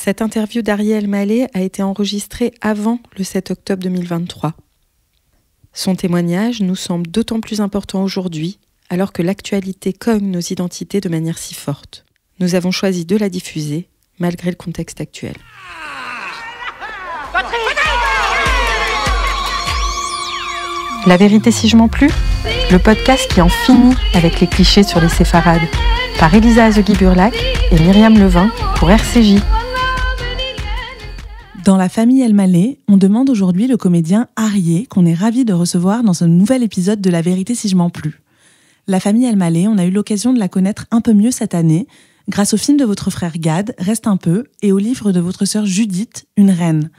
Cette interview d'Ariel Mallet a été enregistrée avant le 7 octobre 2023. Son témoignage nous semble d'autant plus important aujourd'hui, alors que l'actualité cogne nos identités de manière si forte. Nous avons choisi de la diffuser, malgré le contexte actuel. La vérité si je m'en plu, le podcast qui en finit avec les clichés sur les séfarades, par Elisa Azegui-Burlac et Myriam Levin pour RCJ. Dans la famille El Mallet, on demande aujourd'hui le comédien Arié, qu'on est ravi de recevoir dans ce nouvel épisode de La vérité si je m'en plu. La famille El Mallet, on a eu l'occasion de la connaître un peu mieux cette année, grâce au film de votre frère Gad, Reste un peu, et au livre de votre sœur Judith, Une reine.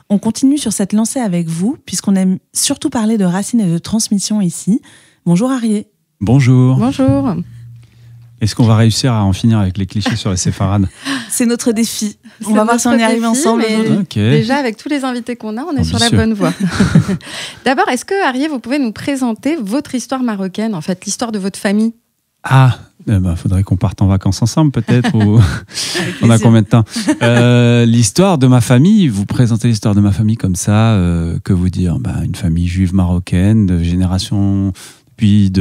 On continue sur cette lancée avec vous, puisqu'on aime surtout parler de racines et de transmission ici. Bonjour Arié. Bonjour. Bonjour. Est-ce qu'on va réussir à en finir avec les clichés sur les séfarades ? C'est notre défi. On va voir si on y arrive ensemble. Okay. Déjà, avec tous les invités qu'on a, on est sur la bonne voie. D'abord, est-ce que, Arié, vous pouvez nous présenter votre histoire marocaine, en fait, l'histoire de votre famille ? Faudrait qu'on parte en vacances ensemble, peut-être. Ou... On a combien de temps ? L'histoire de ma famille, vous présentez l'histoire de ma famille comme ça, que vous dire ? Une famille juive marocaine, de génération... Puis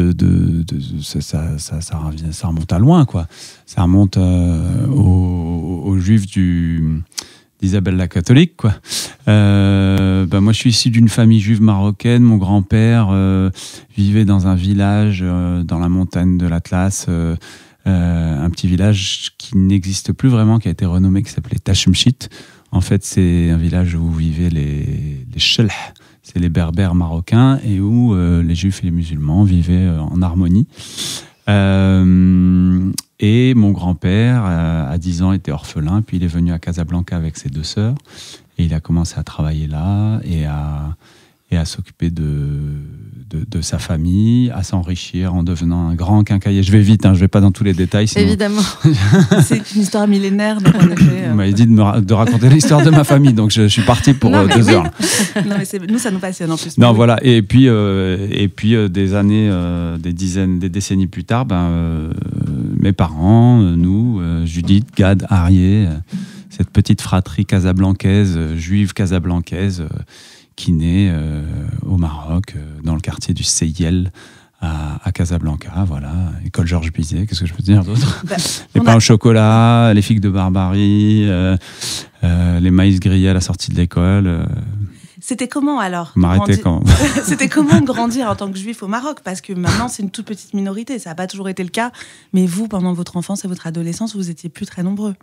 ça remonte à loin, quoi. Ça remonte aux Juifs d'Isabelle la catholique, quoi. Moi, je suis issu d'une famille juive marocaine. Mon grand-père vivait dans un village dans la montagne de l'Atlas, un petit village qui n'existe plus vraiment, qui a été renommé, qui s'appelait Tachemchit. En fait, c'est un village où vivaient les Chelh. C'est les berbères marocains et où les juifs et les musulmans vivaient en harmonie. Et mon grand-père, à 10 ans, était orphelin, puis il est venu à Casablanca avec ses 2 sœurs, et il a commencé à travailler là et à s'occuper de sa famille, à s'enrichir en devenant un grand quincaillier. Je vais vite, je ne vais pas dans tous les détails. Sinon... Évidemment. C'est une histoire millénaire. Donc en effet, Vous m'avez dit de raconter l'histoire de ma famille, donc je suis parti pour 2 heures. Non, mais nous, ça nous passionne en plus. Non, voilà. Et puis des années, des décennies plus tard, mes parents, nous, Judith, Gad, Arié, cette petite fratrie casablancaise, juive casablancaise, qui naît au Maroc, dans le quartier du Seyel, à Casablanca, voilà. École Georges Bizet, qu'est-ce que je peux dire d'autre ? Les pains au chocolat, les figues de Barbarie, les maïs grillés à la sortie de l'école. C'était comment alors ? C'était comment grandir en tant que juif au Maroc ? Parce que maintenant, c'est une toute petite minorité. Ça n'a pas toujours été le cas. Mais vous, pendant votre enfance et votre adolescence, vous étiez plus très nombreux.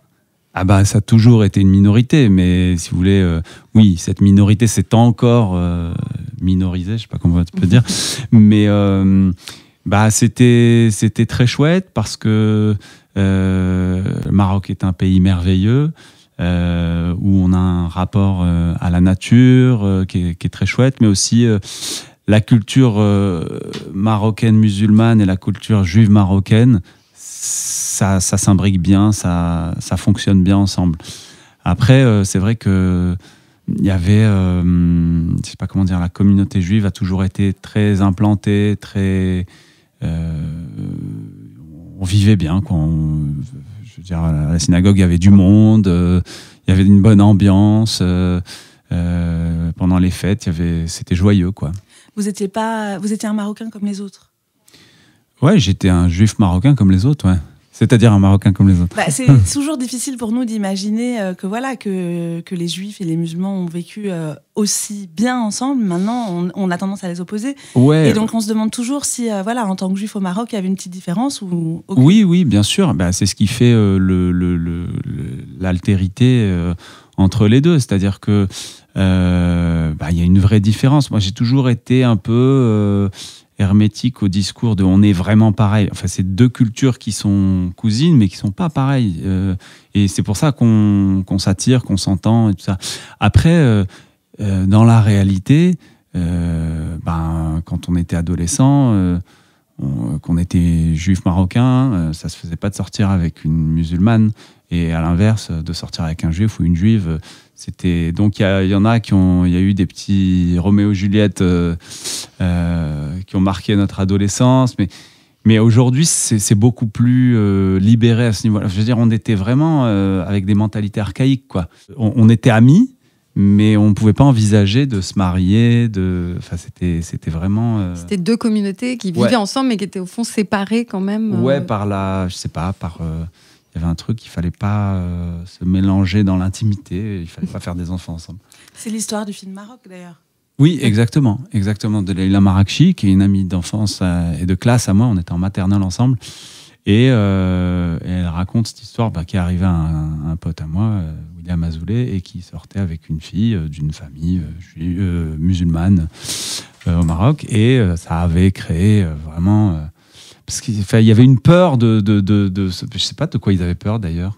Ça a toujours été une minorité, mais si vous voulez, oui, cette minorité s'est encore minorisée, je sais pas comment on peut dire, mais c'était très chouette parce que le Maroc est un pays merveilleux où on a un rapport à la nature qui est très chouette, mais aussi la culture marocaine musulmane et la culture juive marocaine. Ça s'imbrique bien, ça fonctionne bien ensemble. Après, c'est vrai que il y avait, je sais pas comment dire, la communauté juive a toujours été très implantée, très, on vivait bien, quoi. Je veux dire, à la synagogue, il y avait du monde, il y avait une bonne ambiance. Pendant les fêtes, c'était joyeux, quoi. Vous étiez un Marocain comme les autres? Ouais, j'étais un juif marocain comme les autres, ouais. C'est-à-dire un Marocain comme les autres. C'est toujours difficile pour nous d'imaginer que les Juifs et les musulmans ont vécu aussi bien ensemble. Maintenant, on a tendance à les opposer. Ouais. Et donc, on se demande toujours si, en tant que Juif au Maroc, il y avait une petite différence ou aucune. Oui, bien sûr. C'est ce qui fait l'altérité entre les deux. C'est-à-dire que y a une vraie différence. Moi, j'ai toujours été un peu... hermétique au discours de on est vraiment pareil. Enfin, c'est 2 cultures qui sont cousines, mais qui sont pas pareilles. Et c'est pour ça qu'on s'attire, qu'on s'entend et tout ça. Après, dans la réalité, quand on était adolescent, qu'on était juif marocain, ça se faisait pas de sortir avec une musulmane. Et à l'inverse, de sortir avec un juif ou une juive, c'était... Donc il y en a il y a eu des petits Roméo et Juliette qui ont marqué notre adolescence, Mais aujourd'hui, c'est beaucoup plus libéré à ce niveau-là. Je veux dire, on était vraiment avec des mentalités archaïques, quoi. On était amis, mais on ne pouvait pas envisager de se marier. Enfin, c'était vraiment... C'était deux communautés qui vivaient ensemble, mais qui étaient au fond séparées quand même. Ouais, je sais pas, il y avait un truc, il ne fallait pas se mélanger dans l'intimité, il ne fallait pas faire des enfants ensemble. C'est l'histoire du film Maroc, d'ailleurs. Oui, exactement. De Leïla Marakchi, qui est une amie d'enfance et de classe à moi. On était en maternelle ensemble. Et elle raconte cette histoire qui est arrivée à un pote à moi, William Azoulay, et qui sortait avec une fille d'une famille musulmane au Maroc. Et ça avait créé vraiment... parce qu'il y avait une peur de... Je ne sais pas de quoi ils avaient peur, d'ailleurs.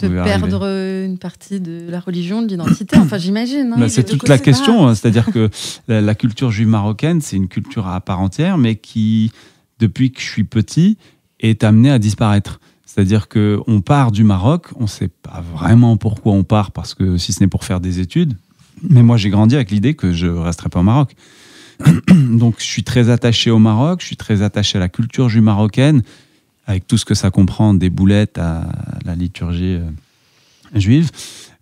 De perdre une partie de la religion, de l'identité, enfin j'imagine. Hein. C'est toute la question, c'est-à-dire que la culture juive marocaine, c'est une culture à part entière, mais qui, depuis que je suis petit, est amenée à disparaître. C'est-à-dire qu'on part du Maroc, on ne sait pas vraiment pourquoi on part, parce que si ce n'est pour faire des études, mais moi j'ai grandi avec l'idée que je ne resterai pas au Maroc. Donc je suis très attaché au Maroc, je suis très attaché à la culture juive marocaine, avec tout ce que ça comprend, des boulettes à la liturgie juive.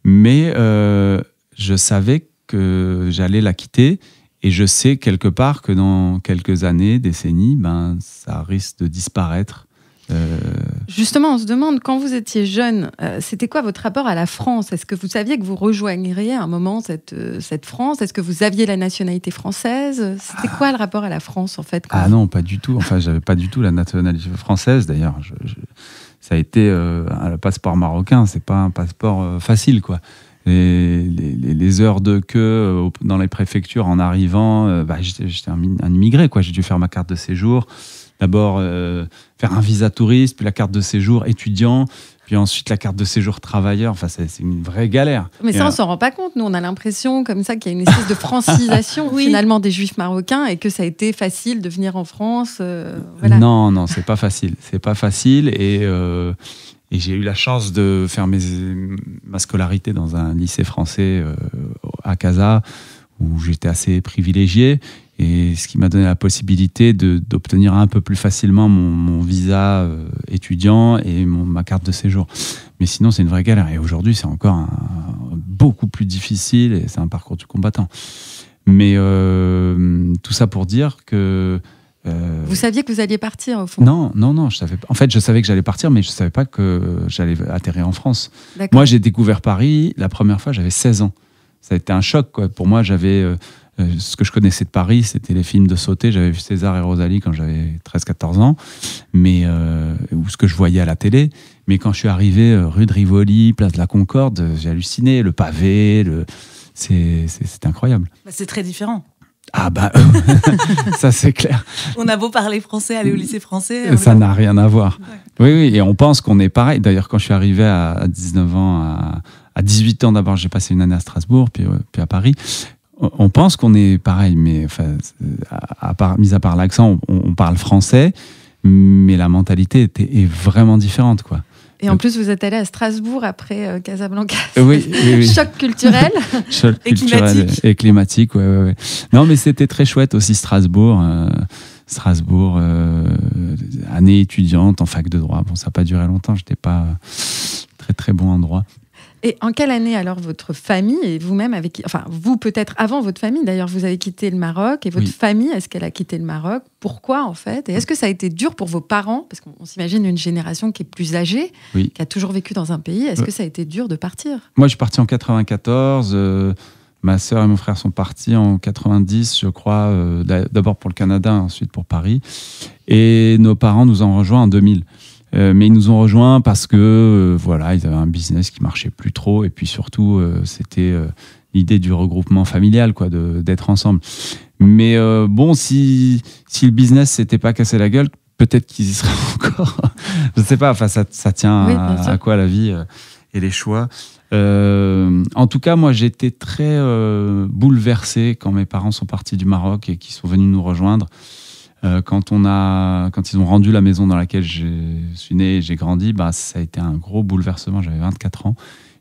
Mais je savais que j'allais la quitter, et je sais quelque part que dans quelques années, décennies, ça risque de disparaître. Justement, on se demande, quand vous étiez jeune, c'était quoi votre rapport à la France ? Est-ce que vous saviez que vous rejoigneriez à un moment cette France ? Est-ce que vous aviez la nationalité française ? C'était quoi le rapport à la France, en fait ? Non, pas du tout. Enfin, j'avais pas du tout la nationalité française, d'ailleurs. Ça a été le passeport marocain, c'est pas un passeport facile, quoi. Les heures de queue dans les préfectures en arrivant, j'étais un immigré, quoi. J'ai dû faire ma carte de séjour. D'abord, faire un visa touriste, puis la carte de séjour étudiant, puis ensuite la carte de séjour travailleur. Enfin, c'est une vraie galère. Mais ça, on s'en rend pas compte. Nous, on a l'impression comme ça qu'il y a une espèce de francisation finalement des Juifs marocains et que ça a été facile de venir en France. Voilà. Non, c'est pas facile. C'est pas facile et j'ai eu la chance de faire ma scolarité dans un lycée français à Casa, où j'étais assez privilégié. Et ce qui m'a donné la possibilité d'obtenir un peu plus facilement mon visa étudiant et ma carte de séjour. Mais sinon, c'est une vraie galère. Et aujourd'hui, c'est encore beaucoup plus difficile et c'est un parcours du combattant. Mais tout ça pour dire que... Vous saviez que vous alliez partir, au fond ? Non, je savais pas. En fait, je savais que j'allais partir, mais je ne savais pas que j'allais atterrir en France. D'accord. Moi, j'ai découvert Paris, la première fois, j'avais 16 ans. Ça a été un choc, quoi. Pour moi, j'avais... ce que je connaissais de Paris, c'était les films de Sauté. J'avais vu César et Rosalie quand j'avais 13-14 ans, ou ce que je voyais à la télé. Mais quand je suis arrivé rue de Rivoli, place de la Concorde, j'ai halluciné. Le pavé, c'est incroyable. C'est très différent. Ça c'est clair. On a beau parler français, aller au lycée français. Ça n'a rien à voir. Ouais. Oui, et on pense qu'on est pareil. D'ailleurs, quand je suis arrivé à 19 ans, à 18 ans d'abord, j'ai passé une année à Strasbourg, puis à Paris. On pense qu'on est pareil, mais enfin, mis à part l'accent, on parle français, mais la mentalité est vraiment différente, quoi. Et en plus, vous êtes allé à Strasbourg après Casablanca. Oui. Choc culturel. Choc culturel et climatique, ouais. Non, mais c'était très chouette aussi, Strasbourg. Année étudiante en fac de droit. Bon, ça n'a pas duré longtemps, je n'étais pas très, très bon en droit. Et en quelle année, alors, votre famille et vous-même vous peut-être avant votre famille, d'ailleurs, vous avez quitté le Maroc, et votre famille, est-ce qu'elle a quitté le Maroc ? Pourquoi, en fait ? Et est-ce que ça a été dur pour vos parents ? Parce qu'on s'imagine une génération qui est plus âgée, qui a toujours vécu dans un pays. Est-ce que ça a été dur de partir ? Moi, je suis parti en 94. Ma sœur et mon frère sont partis en 90, je crois, d'abord pour le Canada, ensuite pour Paris. Et nos parents nous ont rejoints en 2000. Mais ils nous ont rejoints parce que ils avaient un business qui marchait plus trop, et puis surtout c'était l'idée du regroupement familial, quoi, d'être ensemble. Mais si le business s'était pas cassé la gueule, peut-être qu'ils y seraient encore. Je sais pas. Enfin, ça tient à quoi la vie et les choix. En tout cas, moi, j'étais très bouleversé quand mes parents sont partis du Maroc et qu'ils sont venus nous rejoindre. Quand ils ont rendu la maison dans laquelle je suis né et j'ai grandi, ça a été un gros bouleversement. J'avais 24 ans.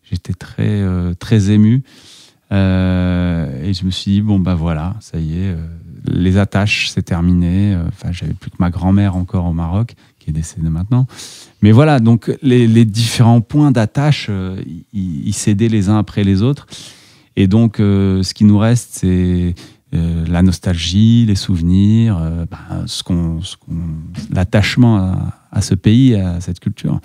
J'étais très, très ému. Et je me suis dit, bon, bah voilà, ça y est, les attaches, c'est terminé. Enfin, j'avais plus que ma grand-mère encore au Maroc, qui est décédée maintenant. Mais voilà, donc les différents points d'attache, ils cédaient les uns après les autres. Et donc, ce qui nous reste, c'est la nostalgie, les souvenirs, l'attachement à ce pays, à cette culture.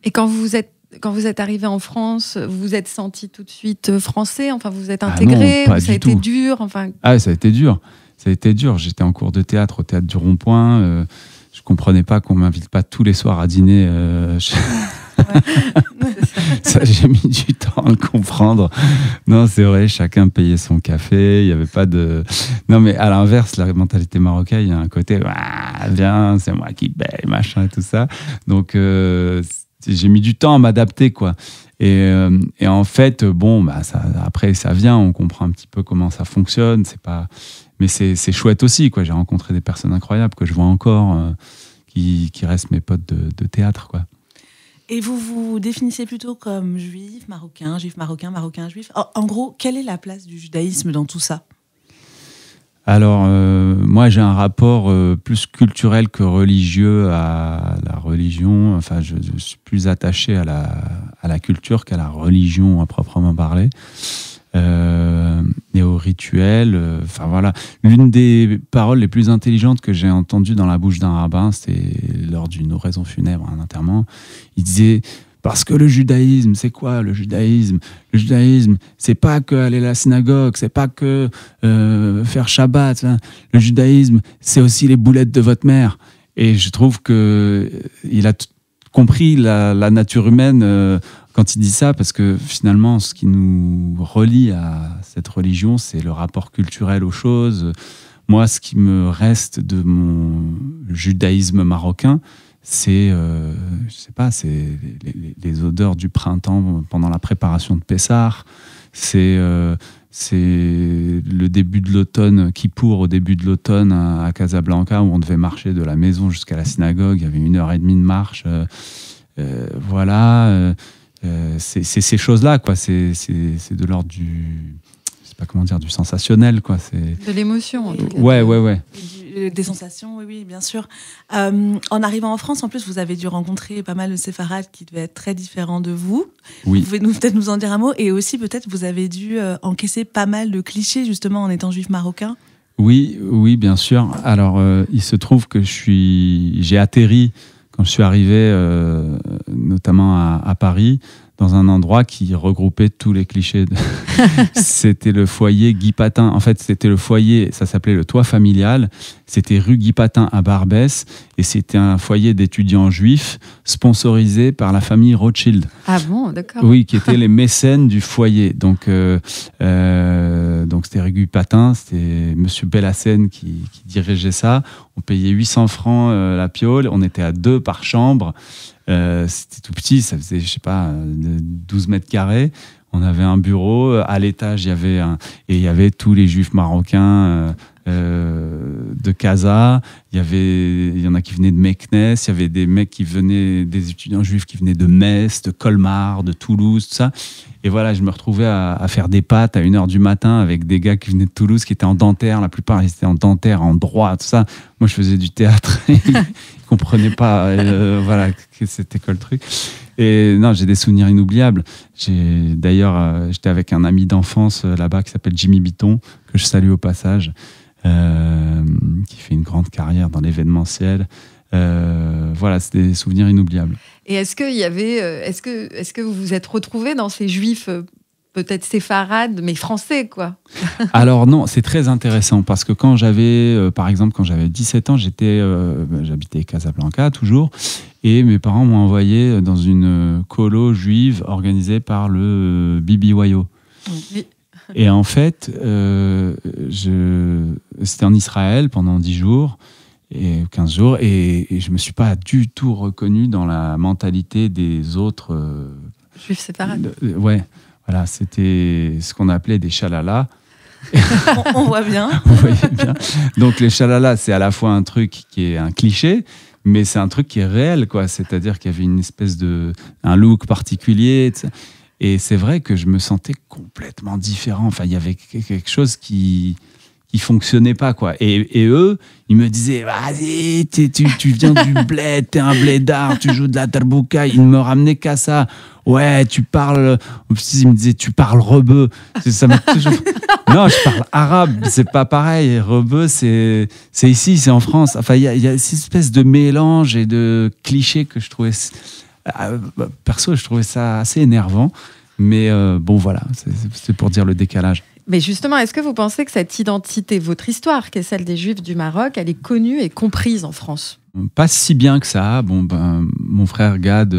Et quand vous êtes arrivé en France, vous vous êtes senti tout de suite français? Enfin, vous êtes intégré? Non, pas ça a du été tout. dur? Enfin... Ah, ça a été dur. Ça a été dur. J'étais en cours de théâtre au Théâtre du Rond-Point. Je comprenais pas qu'on m'invite pas tous les soirs à dîner. Ça, j'ai mis du temps à le comprendre. Non, c'est vrai, chacun payait son café. Il y avait pas de. Non, mais à l'inverse, la mentalité marocaine, il y a un côté, viens, c'est moi qui paye, machin et tout ça. Donc, j'ai mis du temps à m'adapter, quoi. Et en fait, bon, après, ça vient, on comprend un petit peu comment ça fonctionne. C'est pas. Mais c'est chouette aussi, quoi. J'ai rencontré des personnes incroyables que je vois encore, qui restent mes potes de théâtre, quoi. Et vous vous définissez plutôt comme juif marocain, marocain, juif. En gros, quelle est la place du judaïsme dans tout ça? Alors, moi, j'ai un rapport plus culturel que religieux à la religion. Enfin, je suis plus attaché à la culture qu'à la religion à proprement parler. Et au rituel. Enfin, voilà. L'une des paroles les plus intelligentes que j'ai entendues dans la bouche d'un rabbin, c'était lors d'une oraison funèbre, un enterrement. Il disait... Parce que le judaïsme, c'est quoi le judaïsme? Le judaïsme, c'est pas que aller à la synagogue, c'est pas que faire Shabbat. Hein. Le judaïsme, c'est aussi les boulettes de votre mère. Et je trouve qu'il a compris la nature humaine quand il dit ça, parce que finalement, ce qui nous relie à cette religion, c'est le rapport culturel aux choses. Moi, ce qui me reste de mon judaïsme marocain, c'est, je sais pas, c'est les odeurs du printemps pendant la préparation de Pessah. C'est le début de l'automne, Kippour, au début de l'automne à Casablanca, où on devait marcher de la maison jusqu'à la synagogue. Il y avait 1h30 de marche. Voilà. C'est ces choses-là, quoi. C'est de l'ordre du... Je sais pas comment dire, du sensationnel, quoi. C'est... De l'émotion, en tout cas. Ouais. Des sensations, oui, bien sûr. En arrivant en France, en plus, vous avez dû rencontrer pas mal de séfarades qui devaient être très différents de vous. Oui. Vous pouvez peut-être nous en dire un mot? Et aussi, peut-être, vous avez dû encaisser pas mal de clichés, justement, en étant juif marocain. Oui, bien sûr. Alors, il se trouve que j'ai atterri, quand je suis arrivé, notamment à Paris, dans un endroit qui regroupait tous les clichés. C'était le foyer Guy Patin. En fait, c'était le foyer, ça s'appelait le toit familial. C'était rue Guy Patin à Barbès. Et c'était un foyer d'étudiants juifs sponsorisé par la famille Rothschild. Ah bon, d'accord. Oui, qui étaient les mécènes du foyer. Donc c'était rue Guy Patin, c'était monsieur Bellassène qui dirigeait ça. On payait 800 francs la piole. On était à 2 par chambre. C'était tout petit, ça faisait, je sais pas, 12 mètres carrés. On avait un bureau. À l'étage, il y avait tous les juifs marocains de Casa. Il y en a qui venaient de Meknès. Il y avait des mecs des étudiants juifs qui venaient de Metz, de Colmar, de Toulouse, tout ça. Et voilà, je me retrouvais à faire des pâtes à 1h du matin avec des gars qui venaient de Toulouse, qui étaient en dentaire. La plupart, ils étaient en dentaire, en droit, tout ça. Moi, je faisais du théâtre. Ils comprenaient pas, voilà, que c'était quoi le truc. Et non, j'ai des souvenirs inoubliables. D'ailleurs, j'étais avec un ami d'enfance là-bas qui s'appelle Jimmy Bitton, que je salue au passage, qui fait une grande carrière dans l'événementiel. Voilà, c'est des souvenirs inoubliables. Et est-ce que vous vous êtes retrouvés dans ces juifs peut-être séfarades, mais français, quoi? Alors non, c'est très intéressant parce que quand j'avais 17 ans, j'habitais Casablanca toujours, et mes parents m'ont envoyé dans une colo juive organisée par le BBYO. Oui. Et en fait, c'était en Israël pendant 10 jours. Et 15 jours, et je ne me suis pas du tout reconnu dans la mentalité des autres... juifs séfarades. Ouais, voilà, c'était ce qu'on appelait des chalalas. On voit bien. Vous voyez bien. Donc les chalalas, c'est à la fois un truc qui est un cliché, mais c'est un truc qui est réel, quoi. C'est-à-dire qu'il y avait une espèce un look particulier, etc. Et c'est vrai que je me sentais complètement différent. Enfin, il y avait quelque chose qui fonctionnait pas, quoi. Et eux, ils me disaient, vas-y, tu viens du bled, t'es un blédard, tu joues de la darbouka. Ils ne me ramenaient qu'à ça. Ouais, tu parles. Ils me disaient, tu parles rebeu. Ça m'a toujours. Non, je parle arabe, c'est pas pareil. Rebeu, c'est ici, c'est en France. Enfin, il y a cette espèce de mélange et de clichés que je trouvais. Perso, je trouvais ça assez énervant. Mais bon, voilà, c'est pour dire le décalage. Mais justement, est-ce que vous pensez que cette identité, votre histoire, qui est celle des Juifs du Maroc, elle est connue et comprise en France ? Pas si bien que ça. Bon, mon frère Gad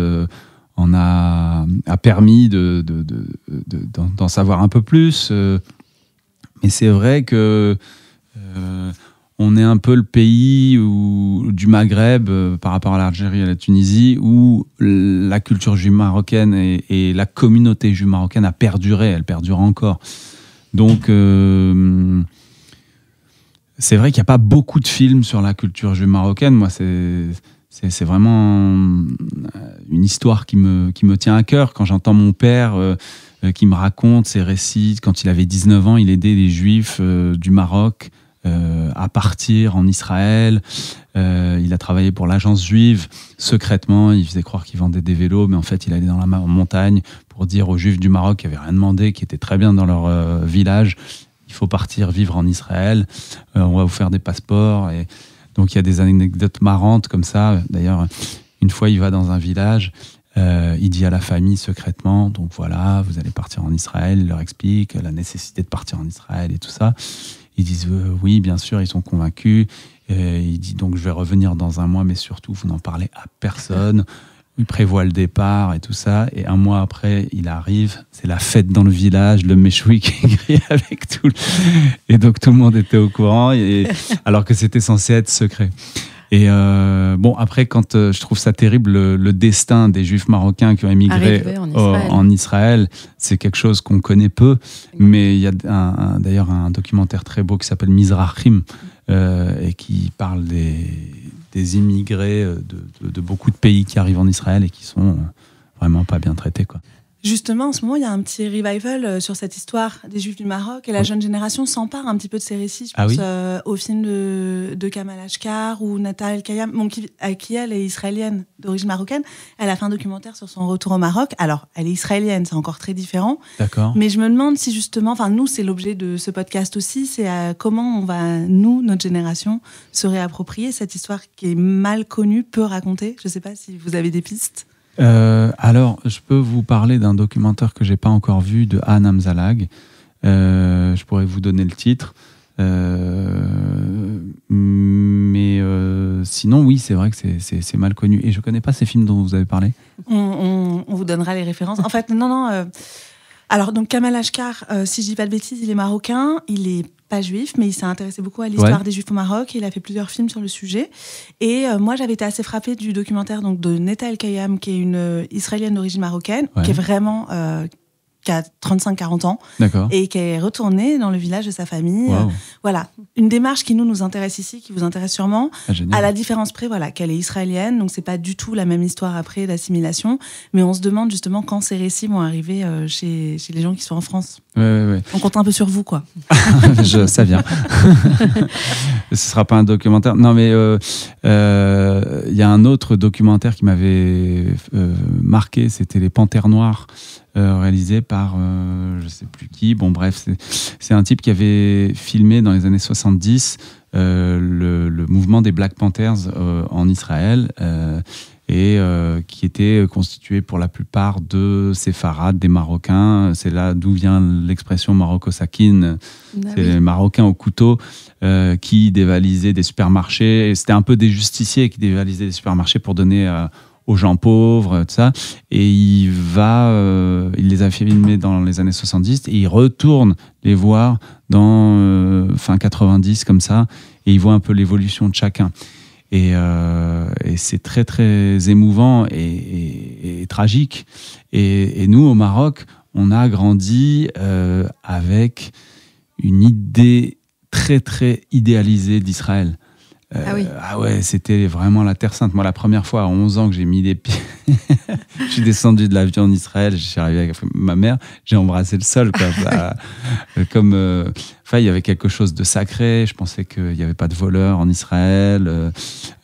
en a permis d'en savoir un peu plus. Mais c'est vrai que on est un peu le pays du Maghreb par rapport à l'Algérie et à la Tunisie où la culture juive marocaine et la communauté juive marocaine a perduré. Elle perdure encore. Donc, c'est vrai qu'il n'y a pas beaucoup de films sur la culture juive marocaine. Moi, c'est vraiment une histoire qui me tient à cœur. Quand j'entends mon père qui me raconte ses récits, quand il avait 19 ans, il aidait les Juifs du Maroc à partir en Israël. Il a travaillé pour l'agence juive secrètement. Il faisait croire qu'il vendait des vélos, mais en fait, il allait dans la montagne pour dire aux Juifs du Maroc qui n'avaient rien demandé, qui étaient très bien dans leur village, il faut partir vivre en Israël, on va vous faire des passeports. Et donc, il y a des anecdotes marrantes comme ça. D'ailleurs, une fois, il va dans un village, il dit à la famille secrètement, donc voilà, vous allez partir en Israël. Il leur explique la nécessité de partir en Israël et tout ça. Ils disent oui, bien sûr, ils sont convaincus. Il dit donc je vais revenir dans un mois, mais surtout vous n'en parlez à personne. Il prévoit le départ et tout ça. Et un mois après, il arrive, c'est la fête dans le village, le méchoui qui crie avec tout. Et donc tout le monde était au courant, alors que c'était censé être secret. Et bon, après, quand je trouve ça terrible, le destin des Juifs marocains qui ont émigré en Israël, c'est quelque chose qu'on connaît peu. Mais il y a d'ailleurs un documentaire très beau qui s'appelle Mizrahim et qui parle des immigrés de beaucoup de pays qui arrivent en Israël et qui sont vraiment pas bien traités, quoi. Justement, en ce moment, il y a un petit revival sur cette histoire des Juifs du Maroc et la jeune génération s'empare un petit peu de ces récits. Je pense au film de Kamal Ashkar ou Nata El-Kayam, qui elle est israélienne d'origine marocaine. Elle a fait un documentaire sur son retour au Maroc. Alors, elle est israélienne, c'est encore très différent. D'accord. Mais je me demande si justement, enfin nous, c'est l'objet de ce podcast aussi, c'est comment on va, nous, notre génération, se réapproprier cette histoire qui est mal connue, peu racontée. Je ne sais pas si vous avez des pistes. Alors, je peux vous parler d'un documentaire que j'ai pas encore vu de Han Amzalag. Je pourrais vous donner le titre. Mais sinon, oui, c'est vrai que c'est mal connu. Et je connais pas ces films dont vous avez parlé. On vous donnera les références. En fait, non. Alors, donc, Kamal Ashkar, si je dis pas de bêtises, il est marocain. Il est pas juif, mais il s'est intéressé beaucoup à l'histoire des Juifs au Maroc. Il a fait plusieurs films sur le sujet. Et moi, j'avais été assez frappée du documentaire donc, de Nata El-Kayam, qui est une Israélienne d'origine marocaine, qui est vraiment... qui a 35-40 ans. D'accord. Et qui est retournée dans le village de sa famille. Wow. Voilà. Une démarche qui nous intéresse ici, qui vous intéresse sûrement. Génial. À la différence près, voilà, qu'elle est israélienne, donc c'est pas du tout la même histoire après d'assimilation. Mais on se demande justement quand ces récits vont arriver chez les gens qui sont en France. Ouais. On compte un peu sur vous, quoi. Ça vient. Ce sera pas un documentaire. Non, mais y a un autre documentaire qui m'avait marqué, c'était Les Panthères Noires, réalisé par je sais plus qui. Bon, bref, c'est un type qui avait filmé dans les années 70 le mouvement des Black Panthers en Israël et qui était constitué pour la plupart de séfarades, des Marocains. C'est là d'où vient l'expression Marocco-Sakine. C'est les Marocains au couteau qui dévalisaient des supermarchés. C'était un peu des justiciers qui dévalisaient des supermarchés pour donner aux gens pauvres, tout ça. Et il les a filmés dans les années 70 et il retourne les voir dans fin 90, comme ça, et il voit un peu l'évolution de chacun. Et c'est très, très émouvant et tragique. Et nous, au Maroc, on a grandi avec une idée très, très idéalisée d'Israël. Ah ouais, c'était vraiment la Terre Sainte. Moi, la première fois à 11 ans que j'ai mis les pieds, je suis descendu de l'avion en Israël, je suis arrivé avec ma mère, j'ai embrassé le sol. Comme, il y avait quelque chose de sacré. Je pensais qu'il n'y avait pas de voleurs en Israël.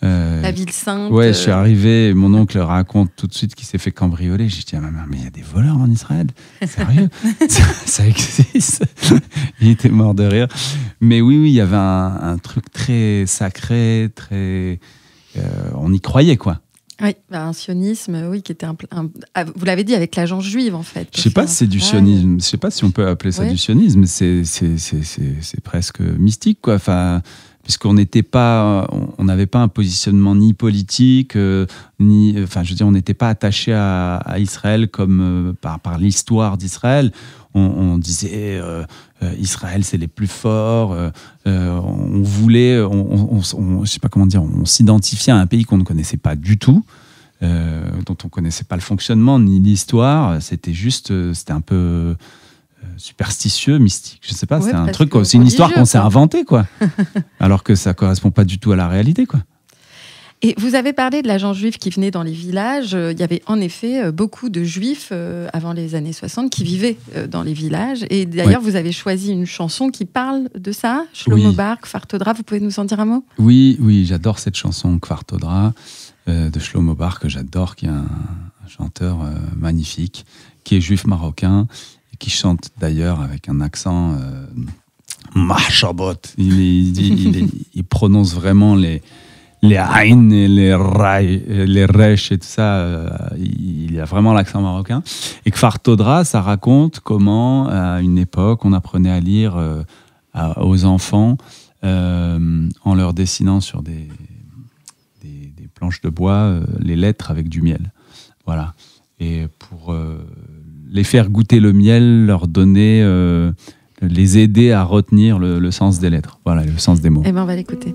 La ville sainte. Ouais, je suis arrivé, mon oncle raconte tout de suite qu'il s'est fait cambrioler. J'ai dit à ma mère, mais il y a des voleurs en Israël? Sérieux? ça existe? Il était mort de rire. Mais oui, il y avait un truc très sacré, très... on y croyait, quoi. Oui, un sionisme, qui était vous l'avez dit, avec l'agence juive, en fait. Je ne sais pas si c'est du sionisme, je ne sais pas si on peut appeler ça du sionisme, c'est presque mystique, quoi. Enfin, puisqu'on n'avait pas un positionnement ni politique, on n'était pas attaché à Israël comme par l'histoire d'Israël. On disait Israël, c'est les plus forts. On voulait, je sais pas comment dire, on s'identifiait à un pays qu'on ne connaissait pas du tout, dont on connaissait pas le fonctionnement ni l'histoire. C'était un peu superstitieux, mystique. Je sais pas, c'est un truc, c'est une histoire qu'on s'est inventée, quoi. Alors que ça correspond pas du tout à la réalité, quoi. Et vous avez parlé de l'agent juif qui venait dans les villages. Il y avait en effet beaucoup de juifs avant les années 60 qui vivaient dans les villages. Et d'ailleurs, vous avez choisi une chanson qui parle de ça, Shlomo Bar, Kfar Todra. Vous pouvez nous en dire un mot? Oui, j'adore cette chanson, Kfar Todra, de Shlomo Bar, que j'adore, qui est un chanteur magnifique, qui est juif marocain, et qui chante d'ailleurs avec un accent Mahshabot. Il prononce vraiment les Aïn et les Resh et tout ça, il a vraiment l'accent marocain. Et Kfar Todra, ça raconte comment, à une époque, on apprenait à lire aux enfants en leur dessinant sur des planches de bois les lettres avec du miel. Voilà. Et pour les faire goûter le miel, leur donner, les aider à retenir le sens des lettres. Voilà, le sens des mots. Eh bien, on va l'écouter.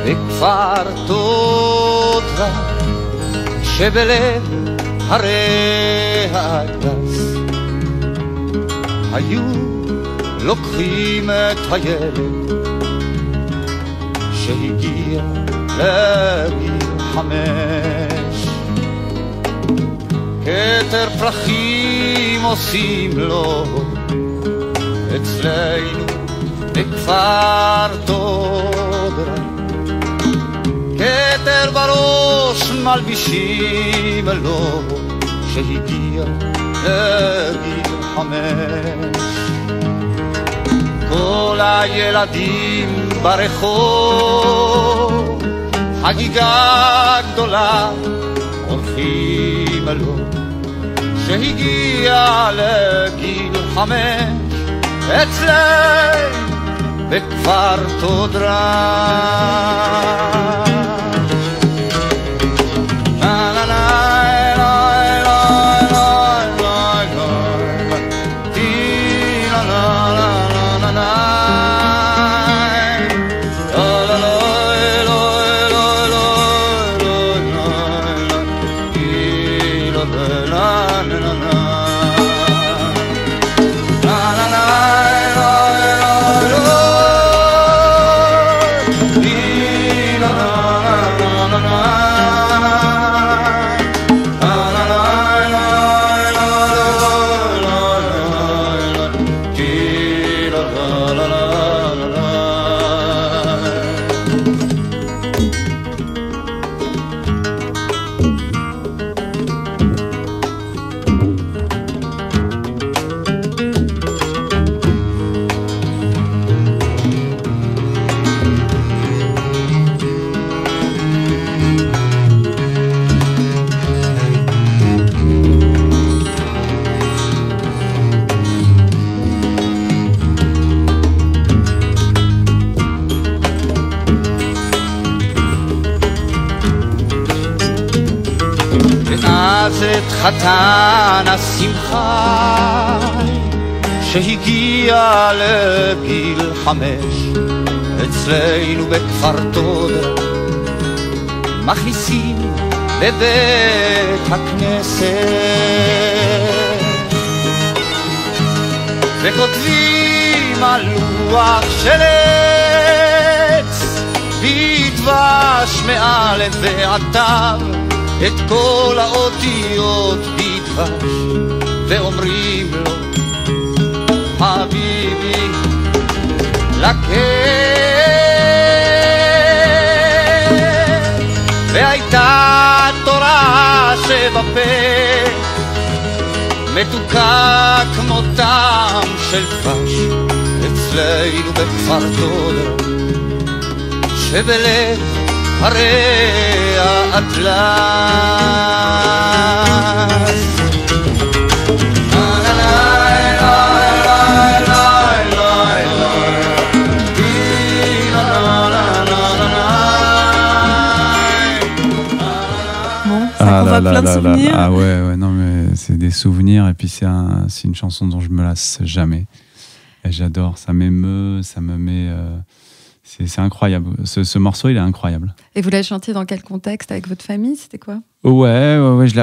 בכפר תודרה שבלב הרי הגס היו לוקחים את הילד שהגיע לגיל 5 כתר פרחים עושים לו אצלנו בכפר תודרה כתר בראש מלבישים לו שהגיע לגיל 5 כל הילדים ברחוב חגיגה גדולה עורכים לו שהגיע לגיל 5 אצלנו בכפר תודרה אז את חתן השמחה שהגיע לגיל 5 אצלנו בכפר תודה מכניסים בבית הכנסת וכותבים על לוח של עץ בדבש מאלף ועד תו את כל האותיות בדבש ואומרים לו חביבי לקט והייתה תורה שבפה מתוקה כמו טעם של דבש אצלנו בכפר תודה שבלב הרי האטלס Ça convoque plein de souvenirs. Ah ouais, non, mais c'est des souvenirs. Et puis, c'est une chanson dont je me lasse jamais. Et j'adore. Ça m'émeut, ça me met. C'est incroyable. Ce morceau, il est incroyable. Et vous l'avez chanté dans quel contexte? Avec votre famille? C'était quoi? Ouais.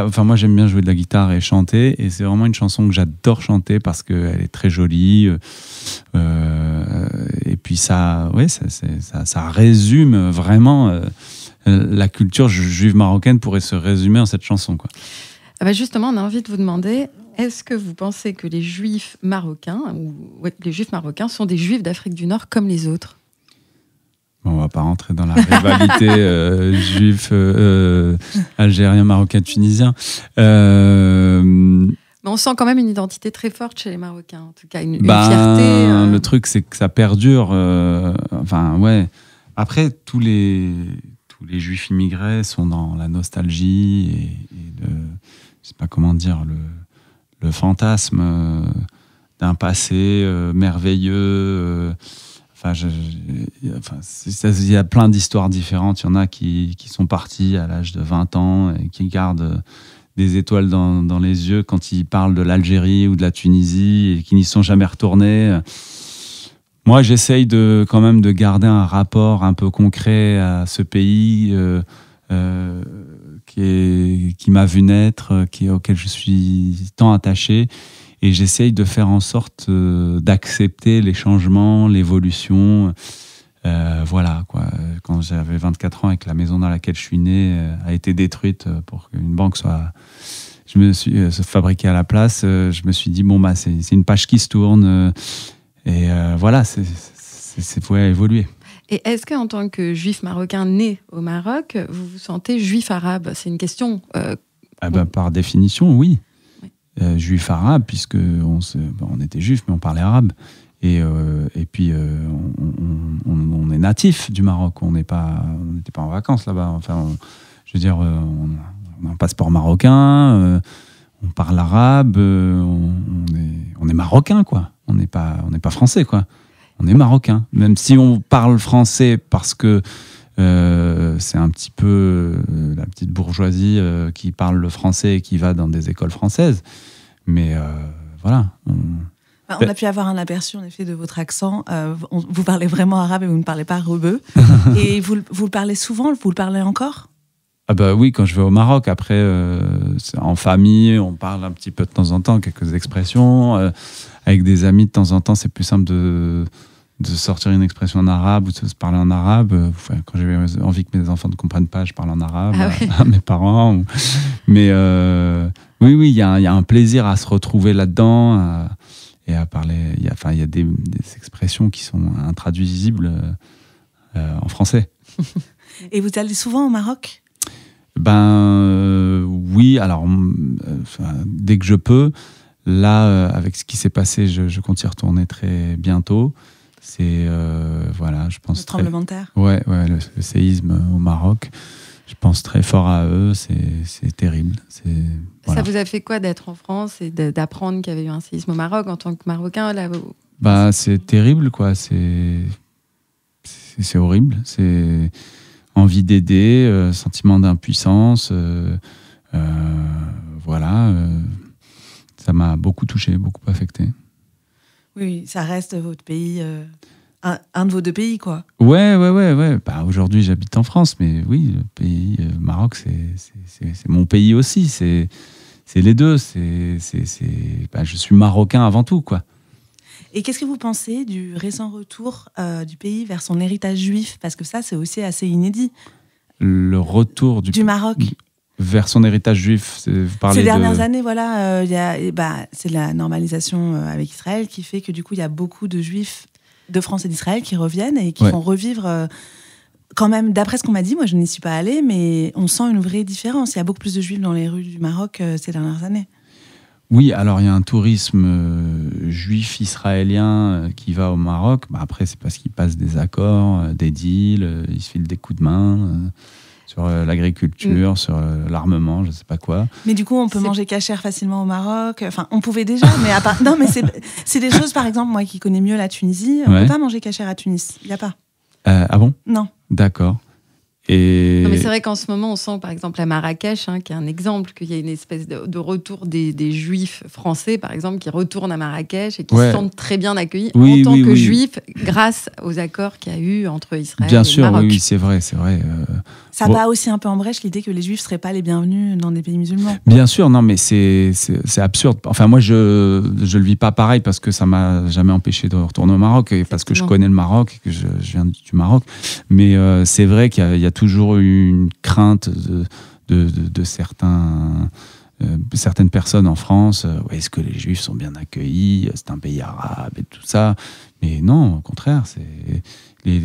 Enfin, moi, j'aime bien jouer de la guitare et chanter. Et c'est vraiment une chanson que j'adore chanter parce qu'elle est très jolie. Et puis, ça résume vraiment. La culture juive marocaine pourrait se résumer en cette chanson, quoi. Ah bah justement, on a envie de vous demander, est-ce que vous pensez que les juifs marocains sont des juifs d'Afrique du Nord comme les autres? Bon, on va pas rentrer dans la rivalité juif algérien, marocain, tunisien. Mais on sent quand même une identité très forte chez les Marocains, en tout cas une fierté. Le truc, c'est que ça perdure. Enfin, ouais. Après, tous les juifs immigrés sont dans la nostalgie et je sais pas comment dire, le fantasme d'un passé merveilleux. Il y a plein d'histoires différentes. Il y en a qui sont partis à l'âge de 20 ans et qui gardent des étoiles dans les yeux quand ils parlent de l'Algérie ou de la Tunisie et qui n'y sont jamais retournés. Moi, j'essaye quand même de garder un rapport un peu concret à ce pays qui m'a vu naître, auquel je suis tant attaché. Et j'essaye de faire en sorte d'accepter les changements, l'évolution. Voilà, quoi. Quand j'avais 24 ans et que la maison dans laquelle je suis né a été détruite pour qu'une banque soit fabriquée à la place, je me suis dit, c'est une page qui se tourne. Et voilà, c'est faut évoluer. Et est-ce qu'en tant que juif marocain né au Maroc, vous vous sentez juif arabe? C'est une question. Par définition, oui. Juif arabe, puisque on était juif, mais on parlait arabe. Et puis, on est natif du Maroc. On n'était pas en vacances là-bas. Enfin, je veux dire, on a un passeport marocain, on parle arabe, on est marocain, quoi. On n'est pas français, quoi. On est marocain. Même si on parle français parce que c'est un petit peu la petite bourgeoisie qui parle le français et qui va dans des écoles françaises. Mais voilà. On a pu avoir un aperçu, en effet, de votre accent. Vous parlez vraiment arabe et vous ne parlez pas rebeu. Et vous le parlez souvent? Vous le parlez encore? Ah bah oui, quand je vais au Maroc, après, en famille, on parle un petit peu de temps en temps, quelques expressions. Avec des amis, de temps en temps, c'est plus simple de sortir une expression en arabe ou de se parler en arabe. Quand j'ai envie que mes enfants ne comprennent pas, je parle en arabe à mes parents. Mais oui, il y a un plaisir à se retrouver là-dedans et à parler. Il y a des expressions qui sont intraduisibles en français. Et vous allez souvent au Maroc? Oui, alors dès que je peux. Là, avec ce qui s'est passé, je compte y retourner très bientôt. C'est, voilà, je pense... Le tremblement de terre. Ouais, le séisme au Maroc. Je pense très fort à eux, c'est terrible. Voilà. Ça vous a fait quoi d'être en France et d'apprendre qu'il y avait eu un séisme au Maroc en tant que Marocain là, c'est terrible, quoi. C'est horrible. C'est envie d'aider, sentiment d'impuissance... Voilà, ça m'a beaucoup touché, beaucoup affecté. Oui, ça reste votre pays, un de vos deux pays, quoi. Ouais. Bah, aujourd'hui, j'habite en France, mais oui, le pays Maroc, c'est mon pays aussi. C'est les deux. Bah, je suis marocain avant tout, quoi. Et qu'est-ce que vous pensez du récent retour du pays vers son héritage juif? Parce que ça, c'est aussi assez inédit. Le retour du Maroc vers son héritage juif. Vous parlez ces dernières années, voilà, c'est la normalisation avec Israël qui fait que du coup, il y a beaucoup de juifs de France et d'Israël qui reviennent et qui font revivre quand même, d'après ce qu'on m'a dit, moi je n'y suis pas allée, mais on sent une vraie différence. Il y a beaucoup plus de juifs dans les rues du Maroc ces dernières années. Oui, alors il y a un tourisme juif israélien qui va au Maroc. Bah, après, c'est parce qu'ils passent des accords, des deals, ils se filent des coups de main sur l'agriculture, sur l'armement, je ne sais pas quoi. Mais du coup, on peut manger cachère facilement au Maroc. Enfin, on pouvait déjà, mais à part... Non, mais c'est des choses, par exemple, moi qui connais mieux la Tunisie, on ne peut pas manger cachère à Tunis. Il n'y a pas. Ah bon ? Non. D'accord. Non, mais c'est vrai qu'en ce moment, on sent, par exemple, à Marrakech, qui est un exemple, qu'il y a une espèce de retour des juifs français, par exemple, qui retournent à Marrakech et qui se sentent très bien accueillis en tant que juifs, grâce aux accords qu'il y a eu entre Israël et le Maroc. Oui, c'est vrai. Ça bat aussi un peu en brèche l'idée que les juifs ne seraient pas les bienvenus dans des pays musulmans. Bien sûr, non, mais c'est absurde. Enfin, moi, je le vis pas pareil parce que ça m'a jamais empêché de retourner au Maroc et parce que je connais le Maroc et que je viens du Maroc. Mais c'est vrai qu'il y a toujours eu une crainte de certaines personnes en France. Est-ce que les Juifs sont bien accueillis? C'est un pays arabe et tout ça. Mais non, au contraire, les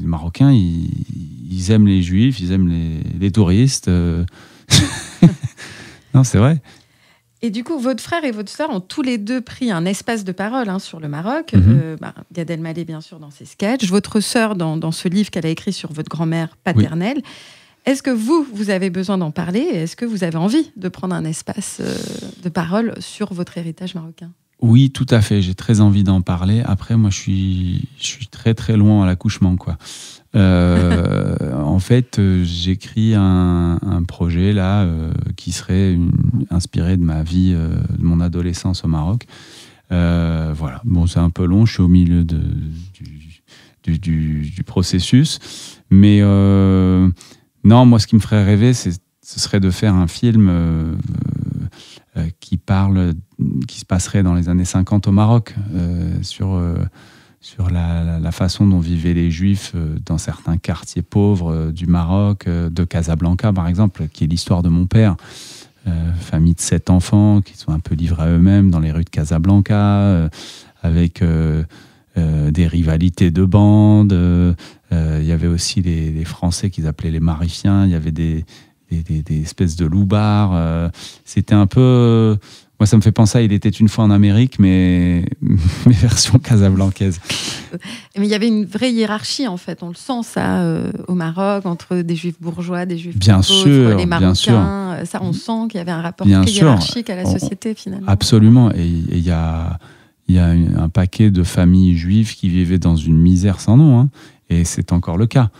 Marocains, ils aiment les Juifs, ils aiment les touristes. Non, c'est vrai. Et du coup, votre frère et votre sœur ont tous les deux pris un espace de parole sur le Maroc. Gad Elmaleh, bien sûr, dans ses sketchs. Votre sœur, dans ce livre qu'elle a écrit sur votre grand-mère paternelle. Oui. Est-ce que vous avez besoin d'en parler? Est-ce que vous avez envie de prendre un espace de parole sur votre héritage marocain? Oui, tout à fait. J'ai très envie d'en parler. Après, moi, je suis très, très loin à l'accouchement, quoi. En fait, j'écris un projet là qui serait inspiré de ma vie, de mon adolescence au Maroc. Voilà. Bon, c'est un peu long. Je suis au milieu du processus, mais non, moi, ce qui me ferait rêver, ce serait de faire un film qui se passerait dans les années 50 au Maroc, sur la façon dont vivaient les Juifs dans certains quartiers pauvres du Maroc, de Casablanca par exemple, qui est l'histoire de mon père. Famille de 7 enfants qui sont un peu livrés à eux-mêmes dans les rues de Casablanca, avec des rivalités de bandes. Il y avait aussi les Français qu'ils appelaient les Marifiens. Il y avait des espèces de loupards. C'était un peu... Moi, ça me fait penser à Il était une fois en Amérique, mais version casablancaise. Mais il y avait une vraie hiérarchie, en fait. On le sent, ça, au Maroc, entre des Juifs bourgeois, des Juifs pauvres, les Marocains. Ça, on sent qu'il y avait un rapport très hiérarchique à la société, finalement. Absolument. Et il y a un paquet de familles juives qui vivaient dans une misère sans nom. Et c'est encore le cas.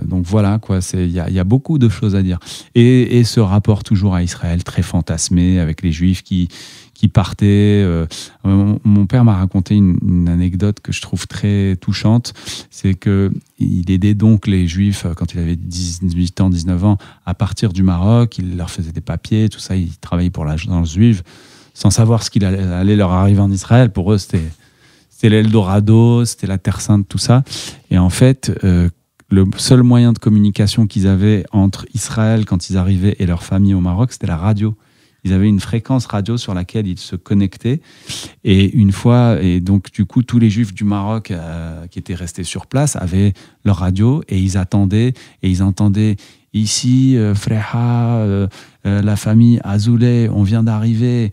Donc voilà, quoi. Il y a beaucoup de choses à dire. Et ce rapport toujours à Israël, très fantasmé, avec les Juifs qui partaient. Mon père m'a raconté une anecdote que je trouve très touchante. C'est qu'il aidait donc les Juifs, quand il avait 18 ans, 19 ans, à partir du Maroc. Il leur faisait des papiers, tout ça. Il travaillait pour l'agence juive, sans savoir ce qu'il allait leur arriver en Israël. Pour eux, c'était l'Eldorado, c'était la Terre Sainte, tout ça. Et en fait, le seul moyen de communication qu'ils avaient entre Israël, quand ils arrivaient, et leur famille au Maroc, c'était la radio. Ils avaient une fréquence radio sur laquelle ils se connectaient. Et une fois, et donc du coup, tous les Juifs du Maroc qui étaient restés sur place avaient leur radio et ils attendaient et ils entendaient ici, Freha, la famille Azoulay, on vient d'arriver.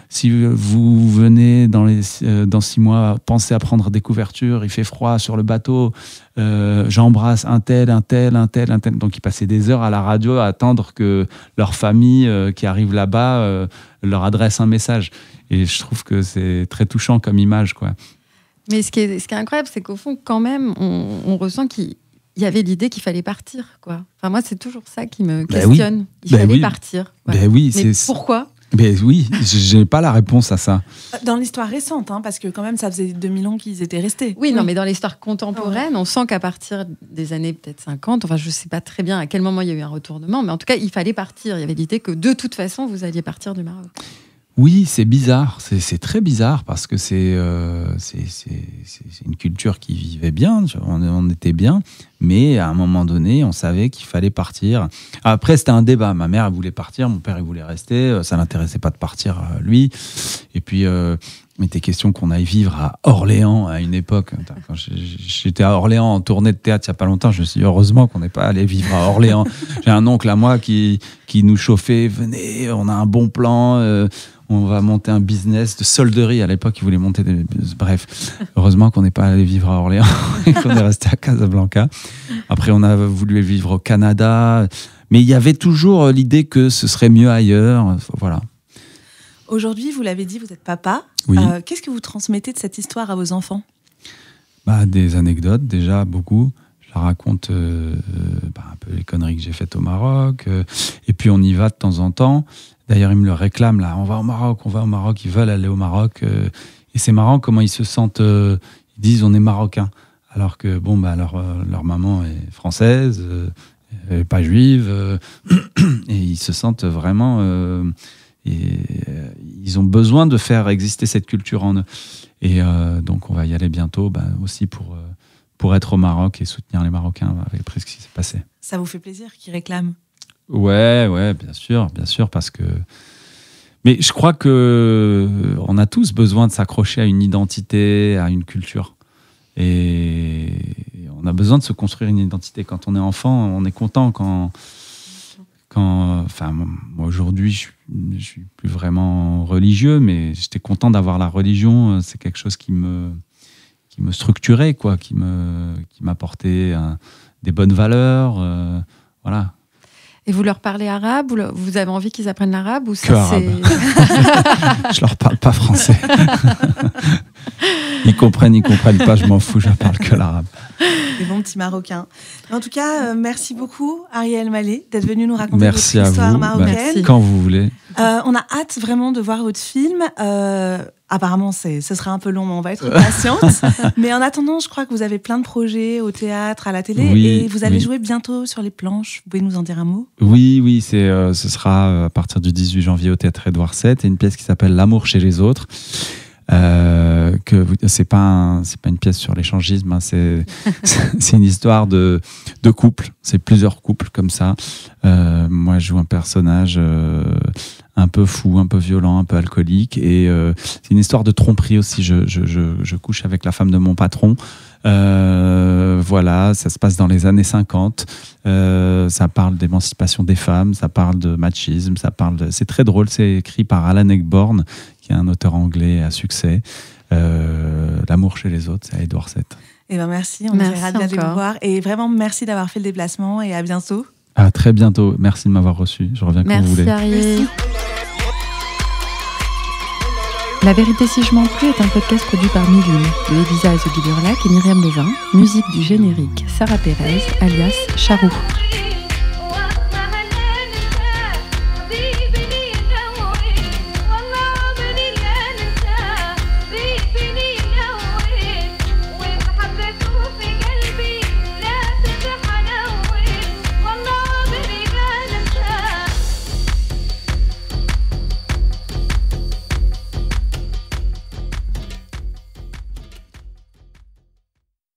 Si vous venez dans 6 mois, pensez à prendre des couvertures, il fait froid sur le bateau, j'embrasse un tel. Donc ils passaient des heures à la radio à attendre que leur famille qui arrive là-bas leur adresse un message. Et je trouve que c'est très touchant comme image, quoi. Mais ce qui est incroyable, c'est qu'au fond, quand même, on ressent qu'ils il y avait l'idée qu'il fallait partir, quoi. Enfin, moi, c'est toujours ça qui me Ben questionne. oui. Il Ben fallait oui. partir. Ben oui, Mais c'est... pourquoi ? Ben oui, j'ai pas la réponse à ça. Dans l'histoire récente, hein, parce que quand même, ça faisait 2000 ans qu'ils étaient restés. Oui, non, mais dans l'histoire contemporaine, on sent qu'à partir des années peut-être 50, enfin, je sais pas très bien à quel moment il y a eu un retournement, mais en tout cas, il fallait partir. Il y avait l'idée que de toute façon, vous alliez partir du Maroc. Oui, c'est bizarre, c'est très bizarre parce que c'est une culture qui vivait bien, on était bien, mais à un moment donné, on savait qu'il fallait partir. Après, c'était un débat. Ma mère, elle voulait partir, mon père, il voulait rester. Ça l'intéressait pas de partir, lui. Et puis, il était question qu'on aille vivre à Orléans à une époque. Quand j'étais à Orléans en tournée de théâtre il n'y a pas longtemps, je me suis dit heureusement qu'on n'est pas allé vivre à Orléans. J'ai un oncle à moi qui nous chauffait, venez, on a un bon plan. On va monter un business de solderie. À l'époque, ils voulaient monter des... Bref, heureusement qu'on n'est pas allé vivre à Orléans et qu'on est resté à Casablanca. Après, on a voulu vivre au Canada. Mais il y avait toujours l'idée que ce serait mieux ailleurs. Voilà. Aujourd'hui, vous l'avez dit, vous êtes papa. Oui. Qu'est-ce que vous transmettez de cette histoire à vos enfants ? Des anecdotes, déjà, beaucoup. Je la raconte un peu les conneries que j'ai faites au Maroc. Et puis, on y va de temps en temps. D'ailleurs, ils me le réclament, là, on va au Maroc, ils veulent aller au Maroc. Et c'est marrant comment ils se sentent, ils disent on est marocain. Alors que, leur maman est française, pas juive, et ils se sentent vraiment... ils ont besoin de faire exister cette culture en eux. Et donc, on va y aller bientôt, aussi pour être au Maroc et soutenir les Marocains après ce qui s'est passé. Ça vous fait plaisir qu'ils réclament ? Ouais, bien sûr, parce que... Mais je crois que on a tous besoin de s'accrocher à une identité, à une culture. Et on a besoin de se construire une identité. Quand on est enfant, on est content quand moi aujourd'hui, je suis plus vraiment religieux, mais j'étais content d'avoir la religion. C'est quelque chose qui me structurait, quoi, qui m'apportait des bonnes valeurs, voilà. Et vous leur parlez arabe ou vous avez envie qu'ils apprennent l'arabe ou ça, que arabe. Je leur parle pas français. Ils comprennent pas, je m'en fous, je parle que l'arabe. Des bons petits Marocains. En tout cas, merci beaucoup, Ariel Mallet, d'être venu nous raconter merci votre histoire à vous. marocaine. Quand vous voulez. On a hâte vraiment de voir votre film. Apparemment, ce sera un peu long, mais on va être patiente. Mais en attendant, je crois que vous avez plein de projets au théâtre, à la télé, et vous allez jouer bientôt sur les planches. Vous pouvez nous en dire un mot ? Oui, ce sera à partir du 18 janvier au Théâtre Édouard VII, et une pièce qui s'appelle L'amour chez les autres. C'est pas une pièce sur l'échangisme, hein, c'est une histoire de couple. C'est plusieurs couples comme ça. Moi, je joue un personnage un peu fou, un peu violent, un peu alcoolique, et c'est une histoire de tromperie aussi. Je couche avec la femme de mon patron. Voilà, ça se passe dans les années 50. Ça parle d'émancipation des femmes, ça parle de machisme, c'est très drôle. C'est écrit par Alan Ayckbourn, qui est un auteur anglais à succès. L'amour chez les autres, c'est à Édouard VII. Eh ben merci, on essaiera de vous voir. Et vraiment, merci d'avoir fait le déplacement et à bientôt. À très bientôt. Merci de m'avoir reçu. Je reviens quand vous voulez. Merci Ariel. La vérité si je m'en plus est un podcast produit par Milune, de Elisa Azoguiburlac et Myriam Levin. Musique du générique, Sarah Pérez, alias Charou.